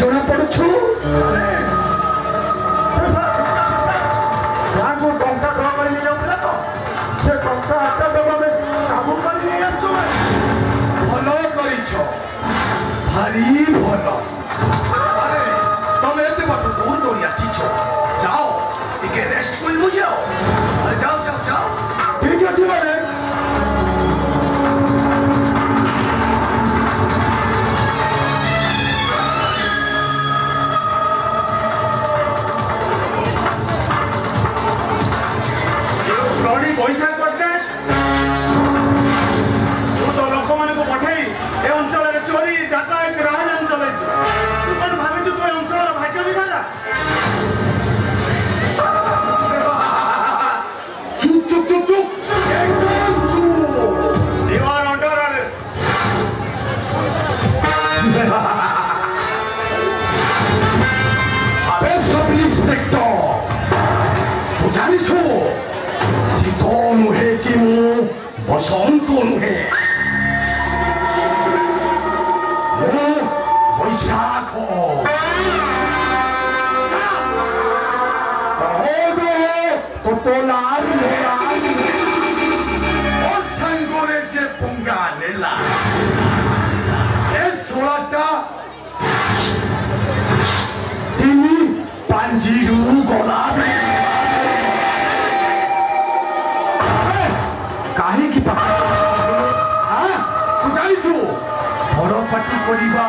ଜଣା ପଡୁଛୁ ଯାହାକୁ ଟଙ୍କା ଧର କରି ନେଇଯାଉଥିଲା ତ ସେ ଟଙ୍କା ହାତ ଦେବାରେ କାବୁ କରି ନେଇ ଆସୁଛୁ ଭଲ କରିଛ ଭାରି ଭଲ ଆରେ ତମେ ଏତେ ବାଟ ଦୌଡ଼ି ଦୌଡ଼ି ଆସିଛ ଯାଅ ଟିକେ ରେଷ୍ଟ କରିବୁ ଯାଅ ଯାଅ ଯାଅ ଯାଅ ଠିକ ଅଛି ମାନେ ପଇସା କରିତେ ମୁଁ ତ ଲୋକମାନଙ୍କୁ ପଠେଇ ଏ ଅଞ୍ଚଳରେ ଚୋରି ଡାକାୟତି ରାଜଧାନୀ ଚଲେଇଛୁ ତୁ କଣ ଭାବିଛୁ ତୁ ଏ ଅଞ୍ଚଳର ଭାଗ୍ୟ ବିଧାତା ଚୁପ୍ ଚୁପ୍ ଚୁପ୍ ଚୁପ୍ ଏକଦମ ଚୁପ୍ You are under arrest আবে সব ইন্সপেক্টর তু জানিছো শীত নুহে কি মু বসন্ত নুহে মু বৈশাখ ও সাঙ্গরে যে পঙ্গা নেলা সে ষোলটা তিনি পাঞ্জিরু গলাবে কাহিকি তু জানিছু বড় পাটি করিবা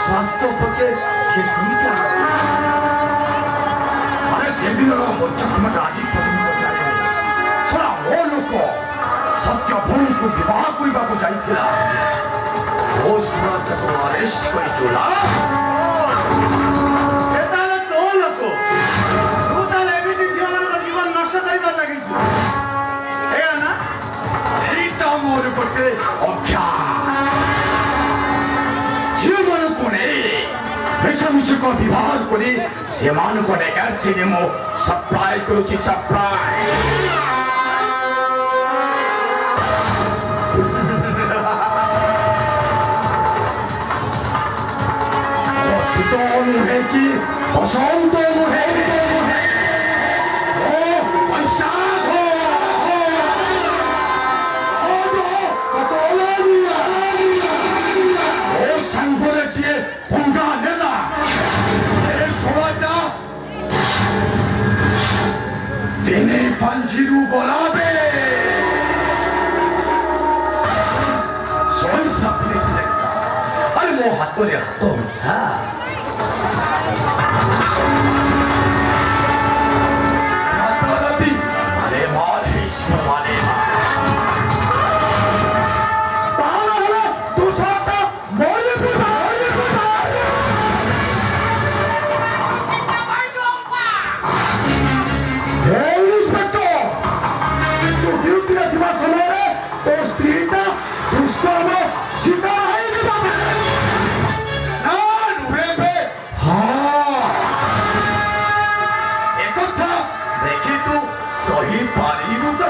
স্বাস্থ্য পক্ষে ক্ষতিকারক আরে সেদিনর মোর চকমটা আজি পর্যন্ত যায় ছড়া ও লোক সত্য ভূমিକୁ বিবাহ କରିବାକୁ ଯାଇଥିଲା ଓ ଶୁଣ ତାକୁ ଆରେଷ୍ଟ କରି ଚୋଲା ସେ ତାହେଲେ ତୋ ଲୋକ ତୁ ତାହେଲେ ଏମିତି ଝିଅମାନଙ୍କ ଜୀବନ ନଷ୍ଟ କରିବାର ଲାଗିଛୁ ଏଇଆ ନା ସେଇଟା ମୋର ଗୋଟେ ଅଭ୍ୟାସ ଝିଅମାନଙ୍କୁ ନେଇ ମିଛମିଛକ ବିବାହ କରି ସେମାନଙ୍କ ନେଗାର୍ସିରେ ମୁଁ ସପ୍ଲାଏ କରୁଛି ସପ୍ଲାଏ শীত নুহে কি বসন্ত নুহে ও বৈশাখ ও সাঙ্গরে যে পঙ্গা নেলা সে ষোলটা দিনে পাঞ্জিরু গলাবে সোই সাপলিস লেখা আরে মো হাতরে হাত মিশা রাতারাতি আরে মাল হেইছিল মানে তাহলে হলো দুশোটা মরে ইন্সপেক্টর তু ডিউটিরে ଥିବା ସମୟରେ ତୋ ସ୍ତ୍ରୀଟା ଦୁଷ୍କର୍ମ ଶିକାର ହେଇଯିବା ନା ନୁହେଁ ବେ একথা দেখি তু সহি পারিবু তো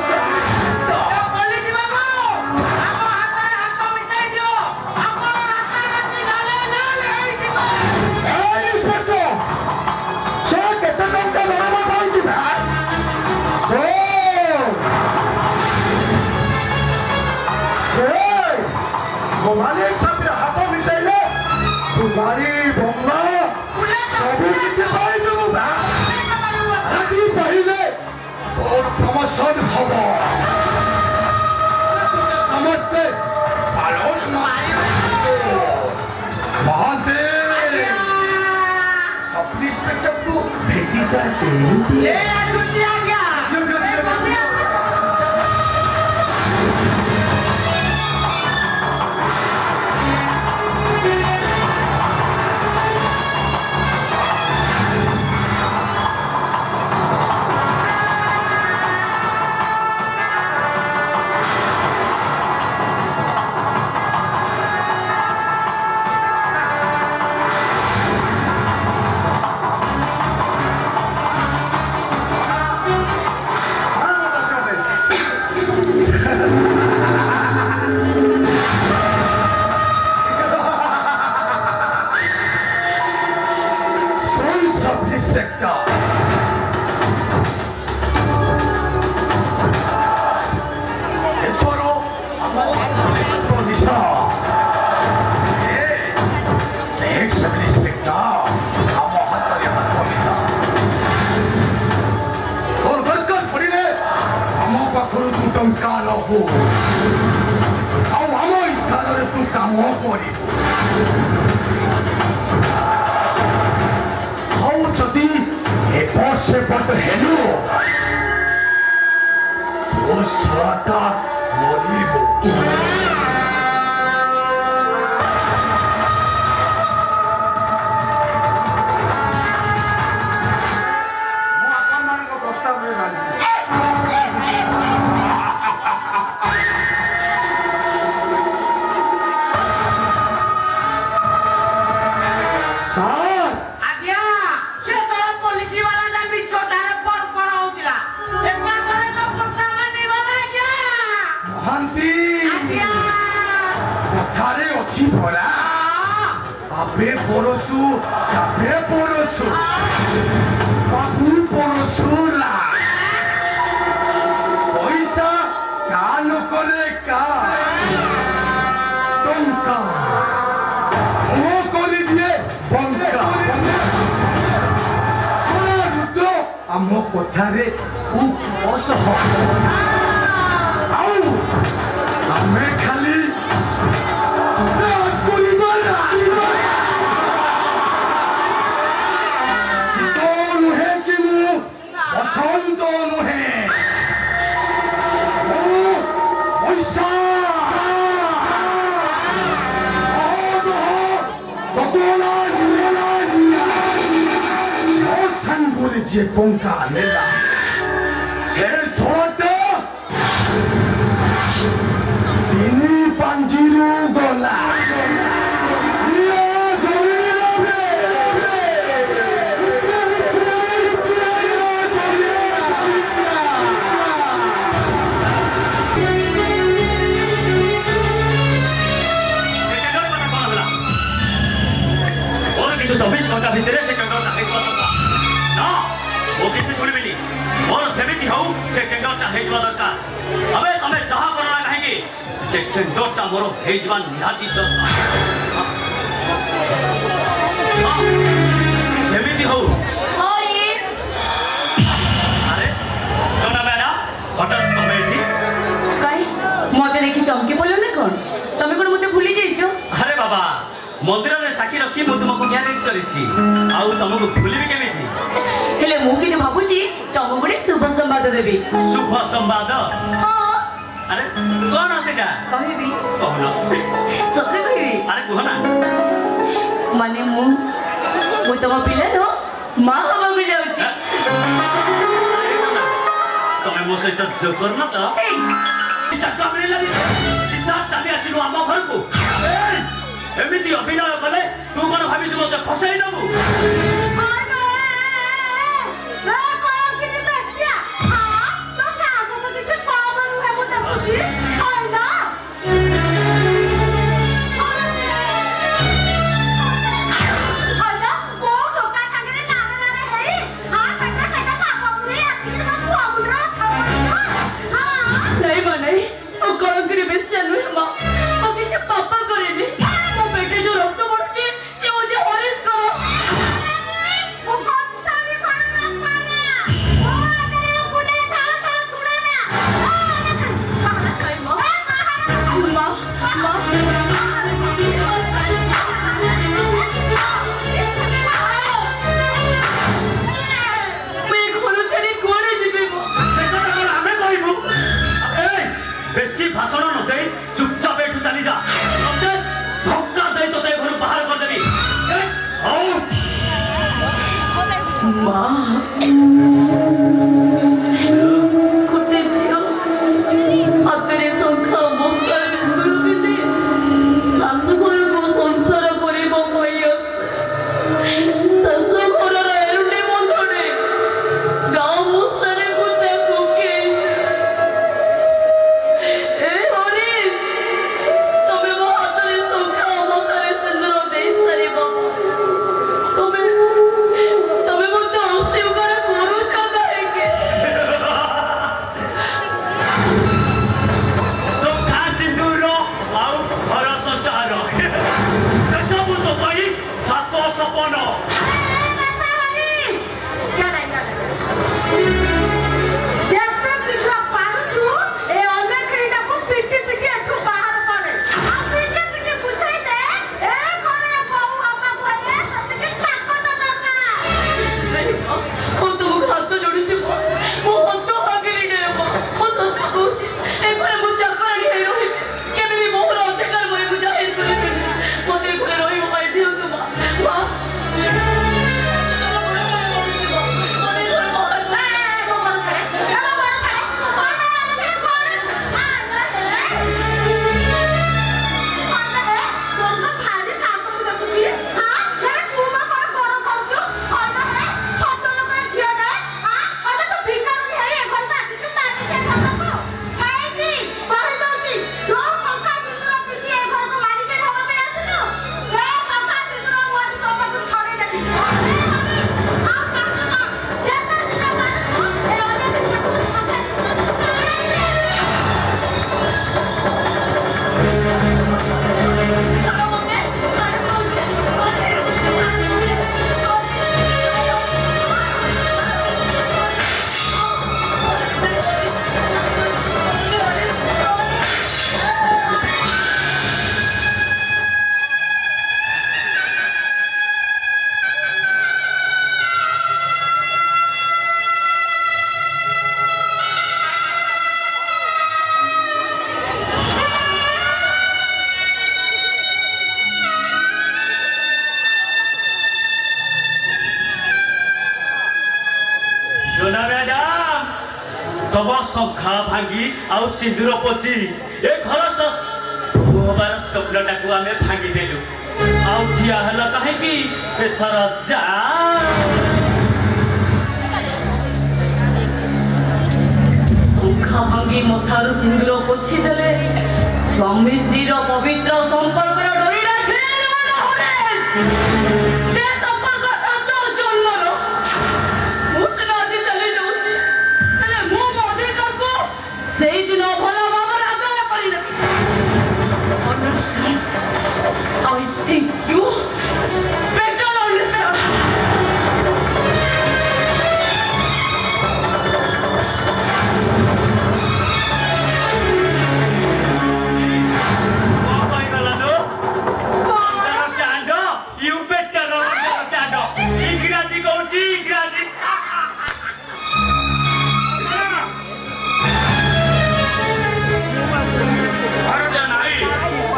ମାଲିକ ସାଥିରେ ହାତ ମିଶାଇଲେ ତୁ ଗାଡ଼ି ଭଙ୍ଗା ସବୁ କିଛି ପାଇଯିବୁ ଆଜି ପାଇଲେ তোর প্রমোশন হব ସମସ୍ତେ ସାଲୁଟ ମହାନ୍ତି ସବ୍ ଇନ୍ସପେକ୍ଟରକୁ ଭେଟିଟା ଦେଇଦିଏ सब इंस्पेक्टर ଏଥର ଆମ ମିଶା सब इंस्पेक्टर ଆମ ହାତରେ ହାତ ମିଶା और ଦରକାର ପଡ଼ିଲେ ଆମ ପାଖରୁ ତୁ ଟଙ୍କା ନବୁ ଆଉ ଆମ ଇଶାରାରେ ତୁ କାମ କରିବୁ ଆଉ ଯଦି ଏପଟ ସେପଟ ହେଲୁ ତୋ ଛୁଆଟା ମରିବ Ape porosu, papu porosura. Oisa, kano kore ka. Tonka. O kore diye, bonka. Soruto, amo kothare ukoso. Au, ame khali. বসন্ত নহে ও ঐশা কতলা নিলা ও সাঙ্গুরে যে পঙ্কা নেলা সে সোটা তিনি পাঞ্জিরু গলা ଭିତରେ ସେ କେଙ୍ଗରଟା ହେଇଯିବା ଦରକାର ନା ମୁଁ କିଛି ଶୁଣିବିନି ମୋର ଯେମିତି ହଉ ସେ କେଙ୍ଗରଟା ହେଇଯିବା ଦରକାର ଏବେ ତମେ ଯାହା କର ନା କାହିଁକି ସେ କେଙ୍ଗରଟା ମୋର ହେଇଯିବା ନିହାତି ଦରକାର ଯେମିତି ହଉ ଆରେ କଣ ମ୍ୟାଡାମ ହଠାତ୍ ତମେ ଏଠି କାଇଁ ମତେ ଦେଖି ଚମକି ପଡ଼ିଲ ନା କଣ ତମେ କଣ ମତେ ଭୁଲି ଯାଇଛ ଆରେ ବାବା ମନ୍ଦିରରେ ସାକ୍ଷୀ ରଖି ମୁଁ ତୁମକୁ ମ୍ୟାରେଜ କରିଛି ଆଉ ତମକୁ ଭୁଲିବି କେମିତି ହେଲେ ମୁଁ କିନ୍ତୁ ଭାବୁଛି ତମକୁ ଗୋଟେ ଶୁଭ ସମ୍ବାଦ ଦେବି ଶୁଭ ସମ୍ବାଦ ହଁ ଆରେ କଣ ସେଟା କହିବି କହୁନ ସତରେ କହିବି ଆରେ କୁହ ନା ମାନେ ମୁଁ ତମ ପିଲାର ମା ହବାକୁ ଯାଉଛି ତମେ ମୋ ସହିତ ଯୋଗ କରୁନ ତ ସିଧା ଚାଲି ଆସିଲୁ ଆମ ଘରକୁ ଏମିତି ଅଭିନୟ କଲେ ତୁ କଣ ଭାବିଛୁ ମତେ ଫସାଇ ଦବୁ ତମେ तम शंखा भांगी आउ सिंदूर पोची ए घर भोबार स्वप्नटा को आमे भांगी देलु आउ ठिया हला काहे कि एथर जा शंखा भांगी मथारू सिंदूर पोछि देले स्वामी स्त्रीर पवित्र संपर्क डोरी राखे से संपर्क तो जन्मर मुसना दी चली जाउची हेले मु अधिकार को सेई दिन भला भाବରେ ଆଦାୟ କରି ରଖି understand I think you better understand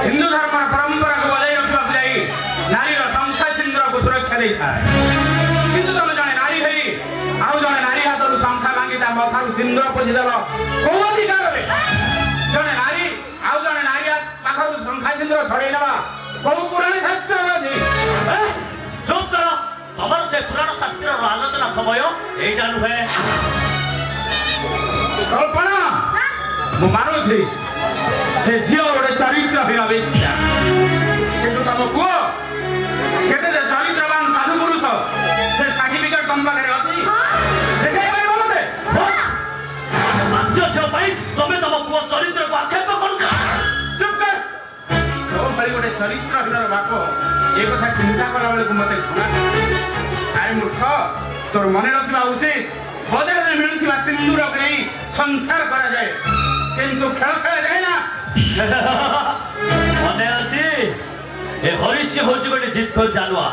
Hindu धर्म परंपरा को बजाय रखा नारी शंखा सिंदूर को सुरक्षा देता है किंतु तुम जने नारी है आउ जने नारी हाथ शंखा भांगी मथारू सिंदूर पोछिदेल कौ अधिकार जने नारी आउ जने नारी हाथ पाखर शंखा सिंदूर छड़े ना कौ पुराण शास्त्र अच्छी चुप कर तमर से पुराण शास्त्र आलोचना समय एटा नुहे कल्पना मु मानुछि से झील गोटे चरित्रहीन बेश्या किंतु तुम पुओ केते चरित्रवान साधु पुरुष से सर्टिफिकेट तुम पाखे अच्छी देखाई पार मते राज्य झील पाई तमे तम पुओ चरित्र को आक्षेप करू चुप कर तो भाई गोटे चरित्रहीन बाप ए कथा चिंता कला बेलू मते शुणा अरे मूर्ख तोर मन रखा उचित बजार में मिलुवा सिंदूर को नहीं संसार करा जाए किंतु खेल खेला जाए ना मने अछि ए हरिष्य होछि गोटे जित जानुआ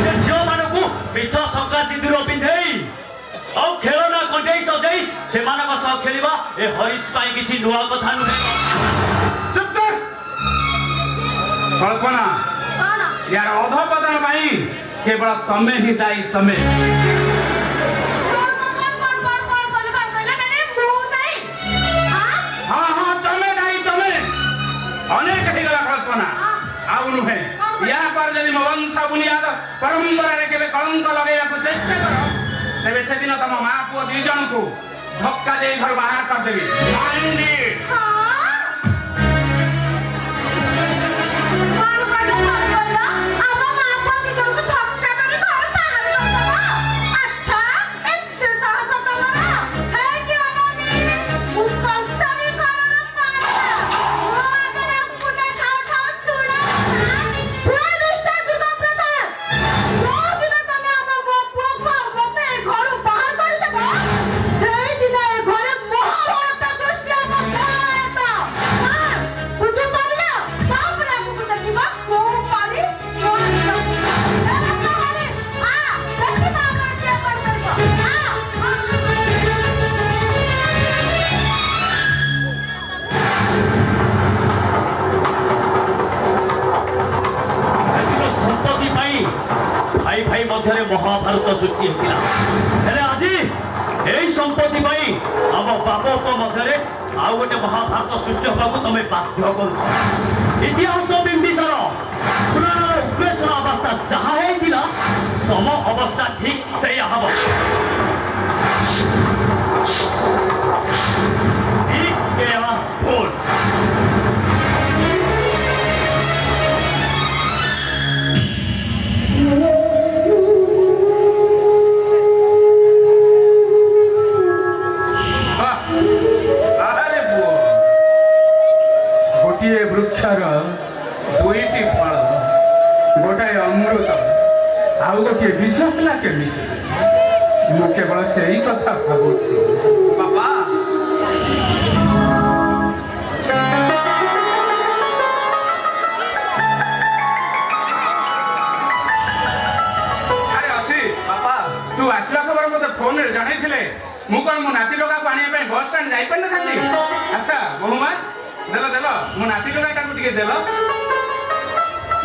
से झियो मानकु मिछ शंका सिंदूर पिंधेई औ खेलना कंडेई सजेई से मानक सह खेलिबा ए हरिष पाई किछि नुआ कथा नुहे चुप कर कल्पना यार अधपतन पाई केवल तमे ही दायी तमे हाँ हाँ तमे दायी तमे अनेक ही गला कल्पना आउ नुहे या पर यदि मो वंश बुनियाद परंपरा रे केबे कलंक लगेया को चेष्टा करो तेबे से दिन तम मां पुओ दुई जन को धक्का दे घर बाहर कर देबी माइंडी महाभारत सृष्टि होता हेले आज यही संपत्ति आम बाप मध्य आउ गोटे महाभारत सृष्टि होगा तुम बाध्य कर इतिहास बिंबिसार पुराण उग्रेशन अवस्था जहाँ होता तुम अवस्था ठीक से हम वृक्षर दुईटी फल गोटाए अमृत आउ गोटे विष है केमी मु केवल से ही कथा भावुची बाबा अरे अच्छी बाबा तू आसला खबर मत फोन जन मु कौन मो नाती लोक आने बस स्टाण जापार ना अच्छा बहुमा देल देल मो नाती टोका टे देल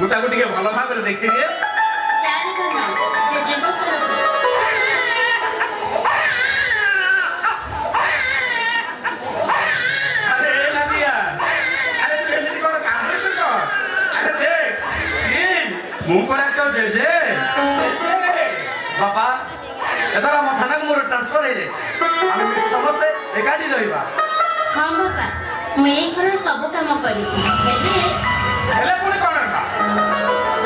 मुझे भल भाव देखी दिए ବାପା ଏଥର ଆମ ଥାନାକୁ ମୋର ଟ୍ରାନ୍ସଫର ହେଇଯାଇଛି ଆମେ ମିଶି ସମସ୍ତେ ଏକାଠି ରହିବା ହଁ ବାପା ମୁଁ ଏଇ ଘରର ସବୁ କାମ କରିବି ହେଲେ ପୁଣି କ'ଣ ହେଲା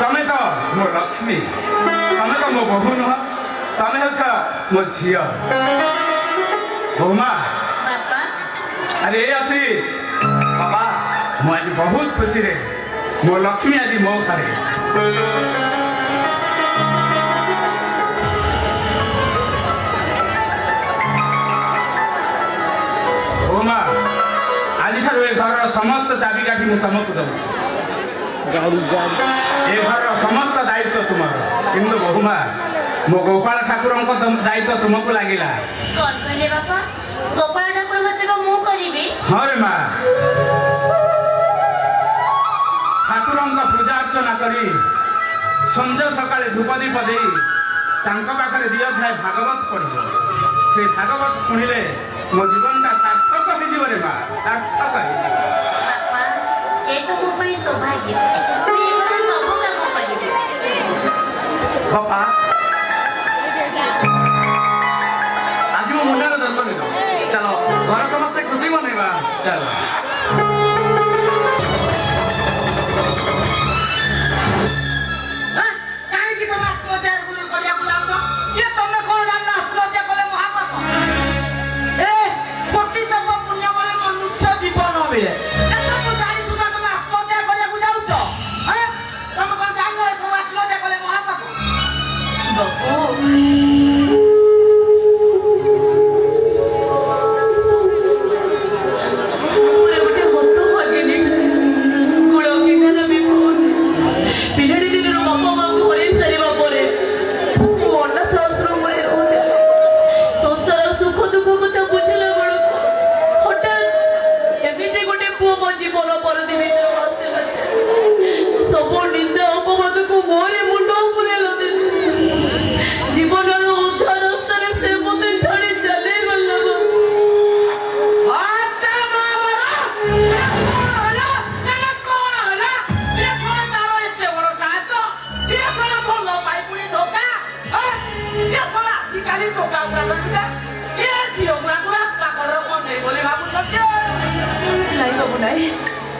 ତମେ ତ ମୋ ଲକ୍ଷ୍ମୀ ତମେ ତ ମୋ ବୋହୂ ନୁହଁ ତମେ ହେଉଛ ମୋ ଝିଅ ବୋହୂମା ବାପା ଆରେ ଏ ଅଛି ବାପା ମୁଁ ଆଜି ବହୁତ ଖୁସିରେ ମୋ ଲକ୍ଷ୍ମୀ ଆଜି ମୋ ଘରେ ବୋହୂମା ଆଜିଠାରୁ ଏ ଘରର ସମସ୍ତ ଚାବିକାଠି ମୁଁ ତମକୁ ଦେଉଛି ଏ ଘରର ସମସ୍ତ ଦାୟିତ୍ୱ ତୁମର କିନ୍ତୁ ବୋହୂମା ମୋ ଗୋପାଳ ଠାକୁରଙ୍କ ଦାୟିତ୍ୱ ତୁମକୁ ଲାଗିଲା କ'ଣ କହିଲେ ବାପା ଗୋପାଳ ଠାକୁରଙ୍କ ସେବା ମୁଁ କରିବି ହଁ ରେ ମା ଠାକୁରଙ୍କ ପୂଜା ଅର୍ଚ୍ଚନା କରି ସଞ୍ଜ ସକାଳେ ଧୂପ ଦୀପ ଦେଇ ତାଙ୍କ ପାଖରେ 2 ଅଧ୍ୟାୟ ଭାଗବତ ପଢ଼ିବ ସେ ଭାଗବତ ଶୁଣିଲେ ମୋ ଜୀବନଟା ସାର୍ଥକ ହେଇଯିବ ରେ ମା ସାର୍ଥକ ହେଇଯିବ ବାପା ଏ ତ ମୋ ପାଇଁ ସୌଭାଗ୍ୟ ମୁଁ ଏ ଘରର ସବୁ କାମ କରିବି ବାପା ଆଜି ମୋ ମୁଣ୍ଡର ଜନ୍ମଦିନ ଚାଲ ଘର ସମସ୍ତେ ଖୁସି ମନେଇବା ଚାଲ କାହିଁକି ତମେ ଆତ୍ମହତ୍ୟା କରିବାକୁ ଯାଉଛ ଯେ ତମେ କ'ଣ ଜାଣିଲ ଆତ୍ମହତ୍ୟା କଲେ ମହାପାପ ଏ କୋଟି ତମ ପୁଣ୍ୟ ବଳେ ମନୁଷ୍ୟ ଜୀବନ ମିଳେ ମୁଁ ଜାଣି ସୁଦ୍ଧା ତମେ ଆତ୍ମହତ୍ୟା କରିବାକୁ ଯାଉଛ ତମେ କ'ଣ ଜାଣିନ ଏସବୁ ଆତ୍ମହତ୍ୟା କଲେ ମହାପାପ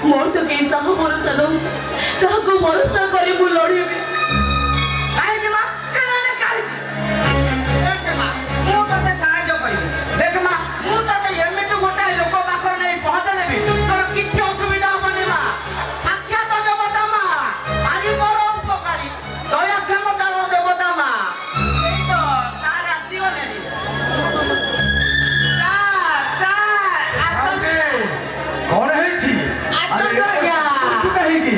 मोर तो कहीं साह भरोसा लो काको भरोसा करी मु लड़ीबी काहे के मां केने काहे देख मां मु तते सहाय्य करिबी देख मां मु तते एमिटु गोटा लोक पाखर नै पहुंच देबी तोर किछि असुविधा होबनी मां साक्षात देवता मां आली मोर उपकारी दया क्षमता देवता मां एई तो सार आसीओ नै କଣ ହେଇଛି କାହିଁକି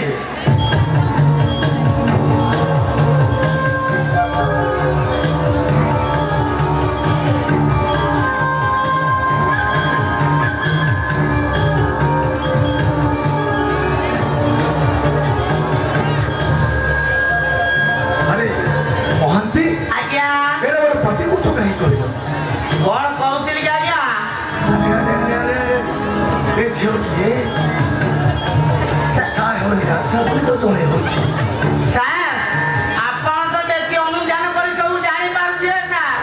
ଆରେ ମହାନ୍ତି ଆଜ୍ଞା ଏରେ ଗୋଟେ ପଟି କୁଛ କାହିଁ କରିବ କଣ କହୁଥିଲି କି ଆଜ୍ଞା ଏ ଝିଅ କିଏ ସାର୍ ହେବନି ରାସ୍ତା ବୋଲି ତ ଜଣେ ହେଉଛି ସାର୍ ଆପଣ ତ ଯେତିକି ଅନୁଧ୍ୟାନ କରି ସବୁ ଜାଣିପାରୁଥିବେ ସାର୍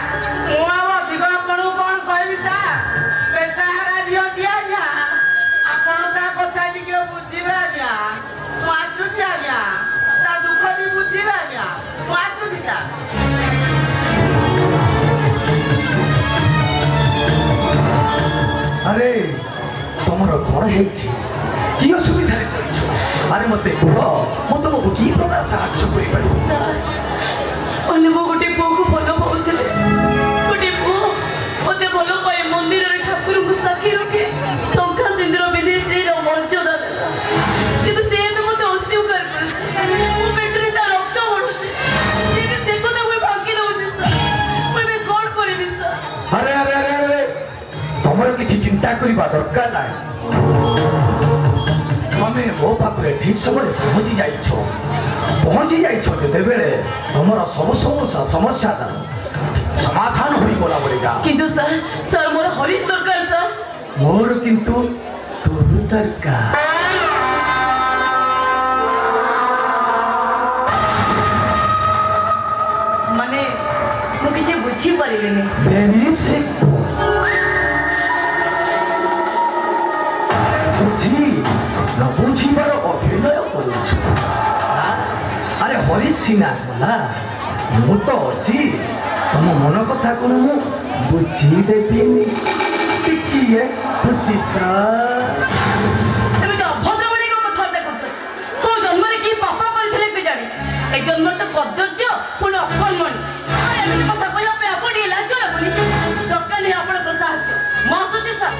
ମୁଁ ଆଉ ଅଧିକ ଆପଣଙ୍କୁ କଣ କହିବି ସାର୍ ବେସାହାରା ଦିଅନ୍ତି ଆଜ୍ଞା ଆପଣ ତା କଥା ଟିକେ ବୁଝିବେ ଆଜ୍ଞା ମୁଁ ଆସୁଛି ଆଜ୍ଞା ତା ଦୁଃଖ ବି ବୁଝିବେ ଆଜ୍ଞା ମୁଁ ଆସୁଛି ସାର୍ ଆରେ ତମର କଣ ହେଇଛି କି ଅସୁବିଧାରେ ପଡ଼ିଛ ଆରେ ମତେ କୁହ ମୁଁ ତମକୁ କି ପ୍ରକାର ସାହାଯ୍ୟ କରିପାରିବି ଅନୁଭବ ଗୋଟେ ପୁଅକୁ ଭଲ ପାଉଥିଲେ ଗୋଟେ ପୁଅ ମତେ ଭଲ ପାଏ ମନ୍ଦିରରେ ଠାକୁରଙ୍କୁ ସାକ୍ଷୀ ରଖେ ଶଙ୍ଖା ସିନ୍ଦୁର ବିଧି ସ୍ତ୍ରୀର ମର୍ଯ୍ୟାଦା ଦେଲା କିନ୍ତୁ ସେ ଏବେ ମତେ ଅସ୍ୱୀକାର କରୁଛି ମୋ ପେଟରେ ତା ରକ୍ତ ବଢୁଛି ସେ କଥା ମୁଁ ଭାଙ୍ଗି ଦଉଛି ସାର୍ ମୁଁ ଏବେ କଣ କରିବି ସାର୍ ଆରେ ଆରେ ଆରେ ଆରେ ତମର କିଛି ଚିନ୍ତା କରିବା ଦରକାର ନାହିଁ ତମେ ମୋ ପାଖରେ ଠିକ ସମୟରେ ପହଞ୍ଚି ଯାଇଛ ଯେତେବେଳେ ତମର ସବୁ ସମସ୍ୟା ସମାଧାନ ହୋଇଗଲା ବୋଲିକା କିନ୍ତୁ ସାର୍ ସାର୍ ମୋର ହରିଶ ଦରକାର ସାର୍ ମୋର କିନ୍ତୁ ତୋର ଦରକାର ମାନେ ମୁଁ ବୁଝିପାରିଲିନି। Very simple. ବୁଝି ନ ବୁଝିବାର ଅଭିନୟ କରୁଛୁ। ଆରେ ହରି ସିନା ଗଲା ମୁଁ ତ ଅଛି ତମ ମନ କଥା କଣ ମୁଁ ବୁଝିଦେବିନି ଟିକିଏ ଖୁସି ତ ଏମିତି ଅଭଦ୍ରବାଣୀଙ୍କ କଥାବାର୍ତ୍ତା କରୁଛ। ତୋ ଜନ୍ମରେ କି ପାପ କରିଥିଲେ କେଜାଣି? ଏଇ ଜନ୍ମରେ ତ କଦର୍ଯ୍ୟ ପୁଣି ଅକର୍ମଣୀ। ଆଉ ଏମିତି କଥା କହିବା ପାଇଁ ଆପଣ ଟିକେ ଲାଜ ଲାଗୁନି? ଦରକାର ନାହିଁ ଆପଣଙ୍କ ସାହାଯ୍ୟ। ମୁଁ ଆସୁଛି ସାର୍।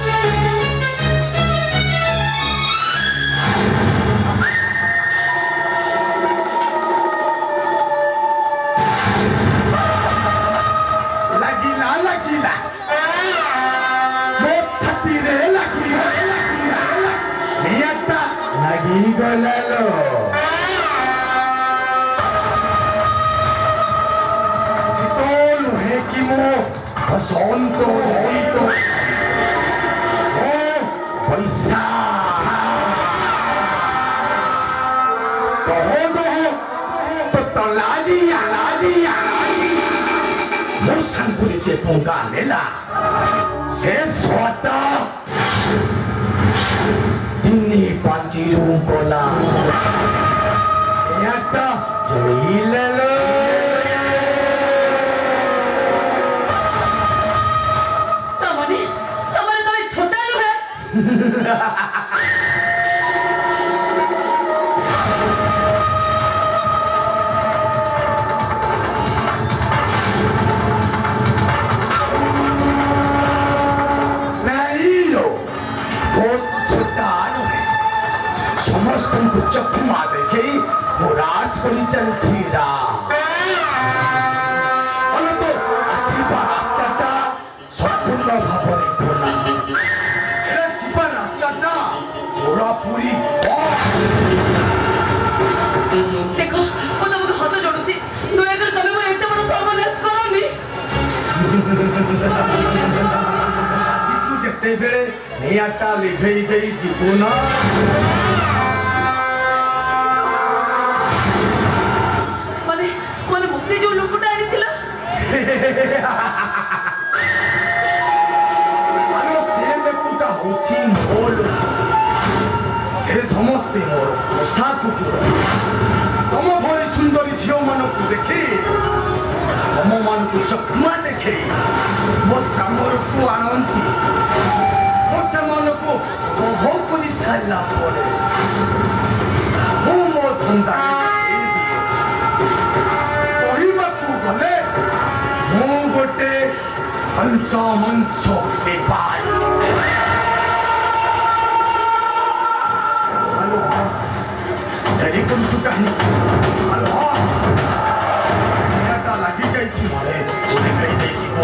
ଲାଗିଲା ଲାଗିଲା ମୋ ଛାତିରେ ଲାଗିଲା ନିଆଁଟା ଲାଗିଗଲା ଲୋ ଶୀତ ନୁହେଁ କି ମୁଁ ବସନ୍ତ ଓ ବୈଶାଖ ତ ଲାଗିଲା ମୋ ସାଙ୍ଗୁରେ ଯେ ପଙ୍ଗା ନେଲା ସେ ସ୍ୱାଦ ଦିନେ ପାଞ୍ଜିରୁ ଗଲା ଏହାଟା ଜଳିଲେ ଲୋ ତମେ ଛୋଟା ନୁହେଁ। ସମସ୍ତଙ୍କୁ ଚକମା ଦେଖେଇ ରାଜ କରି ଚାଲିଛି ଆସିବା ରାସ୍ତାଟା ସମ୍ପୂର୍ଣ୍ଣ ଭାବରେ ଖୋଲା ଯିବା ରାସ୍ତାଟା ପୁରାପୁରି ଦେଖ ମୁଁ ତମକୁ ହାତ ଯୋଡୁଛି। ଦୟାକରି ତମେ ମୋର ଏତେ ବଡ ସର୍ବନାଶ କରନି। ଆସିଛୁ ଯେତେବେଳେ ନିଆଁଟା ଲିଭେଇ ଦେଇ ଯିବୁ ନା ମାନେ ମୁକ୍ତି ଯୋଉ ଲୋକଟା ଆଣିଥିଲା ଆରେ ସେ ଲୋକଟା ହଉଛି ମୋ ଲୋକ ସେ ସମସ୍ତେ ମୋର ପୋଷା କୁକୁର ତମ ଭଳି ସୁନ୍ଦରୀ ଝିଅମାନଙ୍କୁ ଦେଖି ତମମାନଙ୍କୁ ଚକମା ଦେଖେଇ ମୋ ଚାମରକୁ ଆଣନ୍ତି ମୁଁ ସେମାନଙ୍କୁ ଉପଭୋଗ କରି ସାରିଲା ପରେ ମୁଁ ମୋ ଧନ୍ଦାରେ କହିବାକୁ ଗଲେ ମୁଁ ଗୋଟେ ପଞ୍ଚମଂଶ ବେପାରୀ ହ୍ୟାଲୋ ଡେରି କରୁଛୁ କାହିଁକି ହ୍ୟାଲୋ ନିଆଁଟା ଲାଗିଯାଇଛି ଘରେ ଗୋଟେ ଗାଈ ଦେଇଯିବ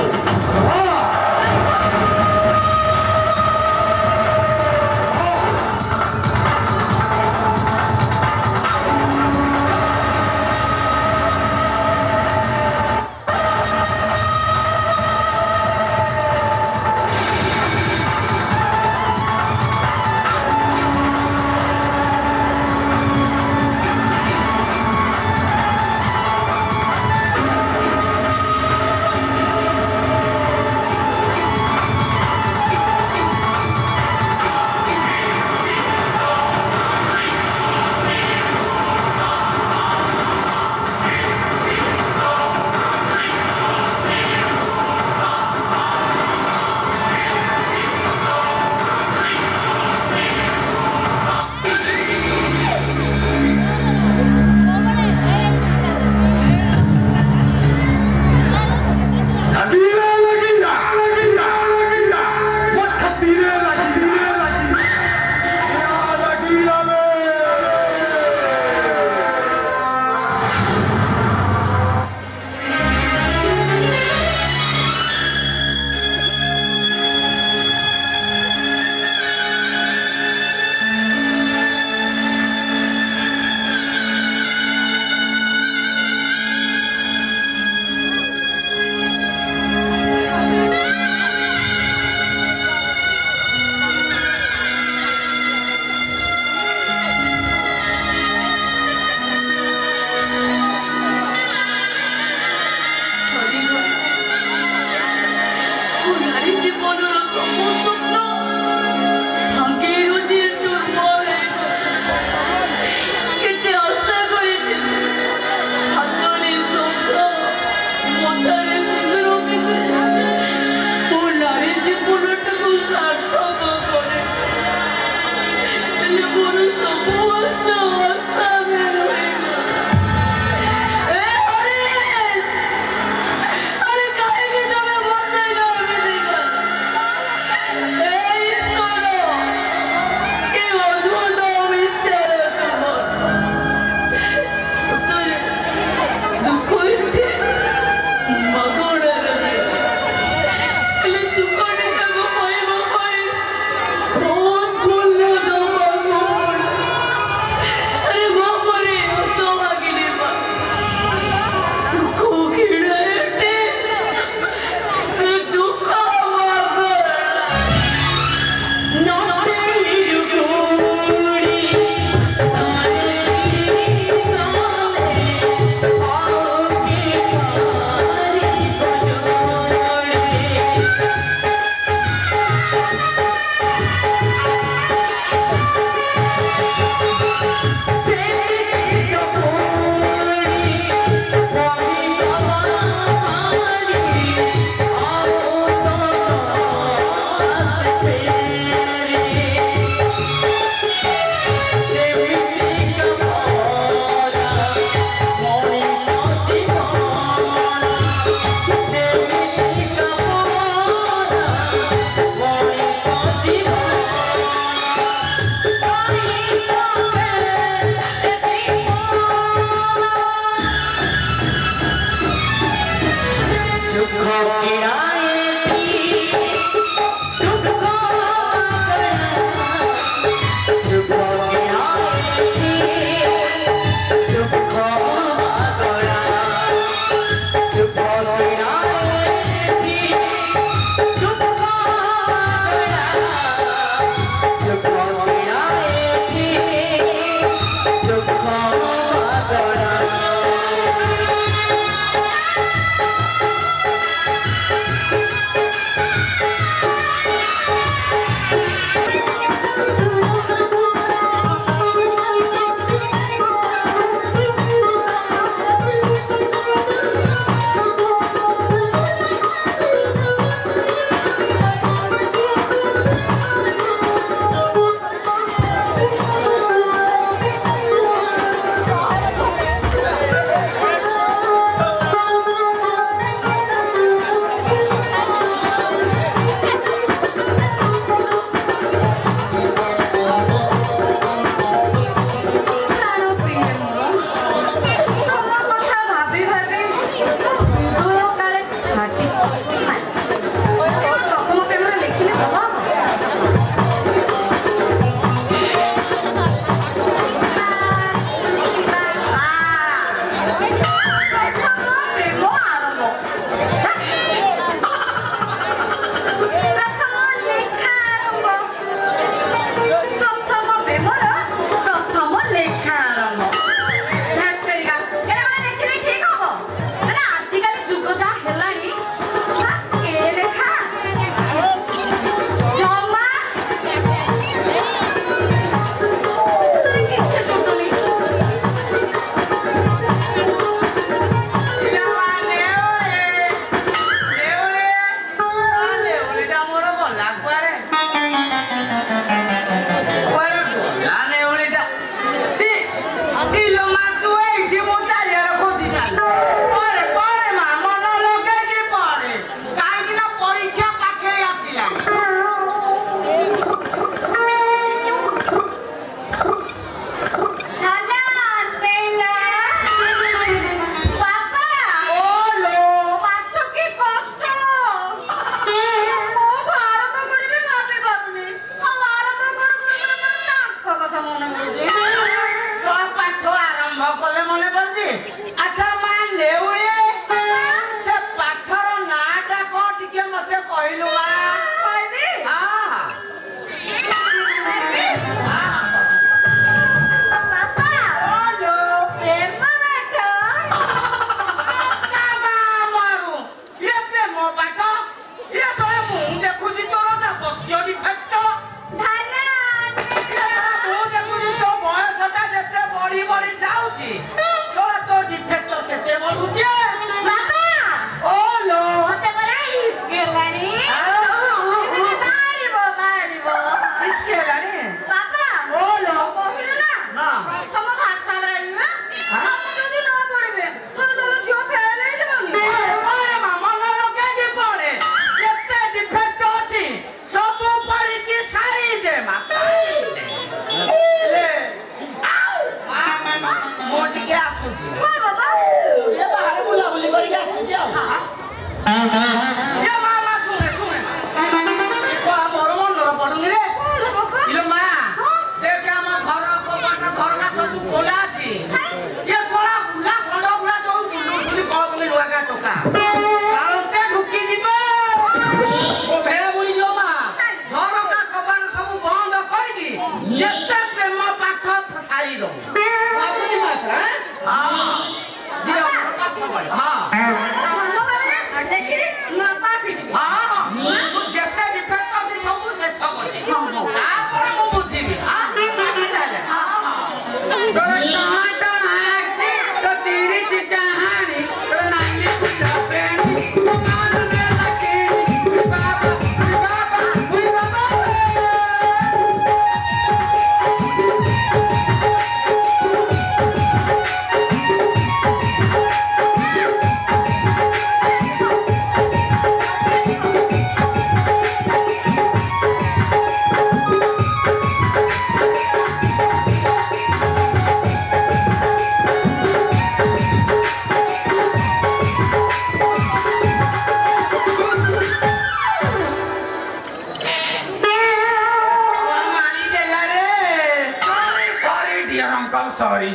सॉरी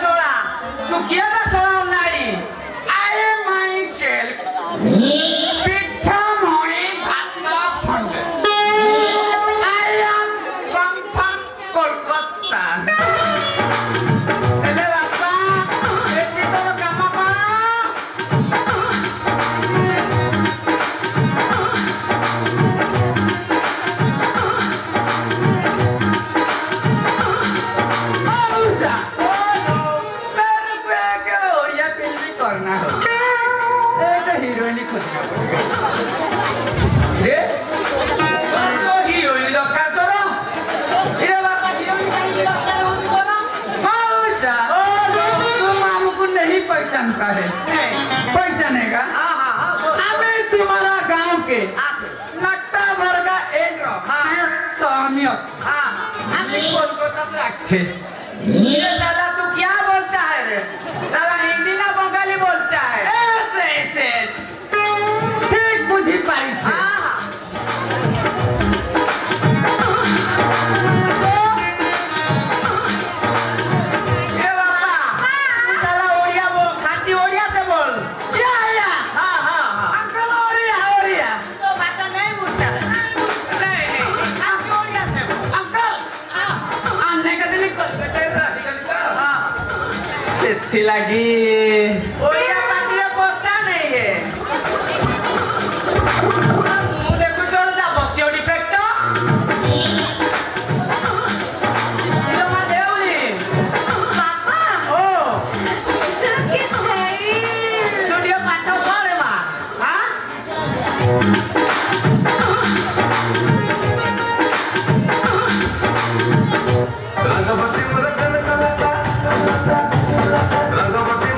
सोळा तू केला सोळा उन्हाळी आय माय सेल्फ पिच्छा मोळी भातला फंड आय एम फ्रॉम कोलकाता एले बाप्पा एती तो काम करा पहचानता है पहचानेगा हमें तुम्हारा गांव के नक्टा वर्गा एक सामियत हमें कोलकाता से अच्छे ये साला तू क्या बोलता है रे साला हिंदी ना बंगाली बोलता है ऐसे ऐसे ठीक बुझी पाई छे ए बाबा तू साला ओडिया बोल खाती ओडिया से बोल या हां हां अंकल ओरिया तो भाषा नाही बोलता नहीं नहीं खाती ओडिया से बोल अंकल आने का दिल कोलकाता हां सेठी लगी ओडिया पार्टीला पोस्टा नहीं है मुझे कुछ और जा भक्ति ओडी फेक्टो इलो मा देवली बाबा ओ किस है स्टूडियो पाठो करे मा हां रंगवती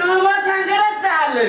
ମୋ ସାଙ୍ଗରେ ଚାଲେ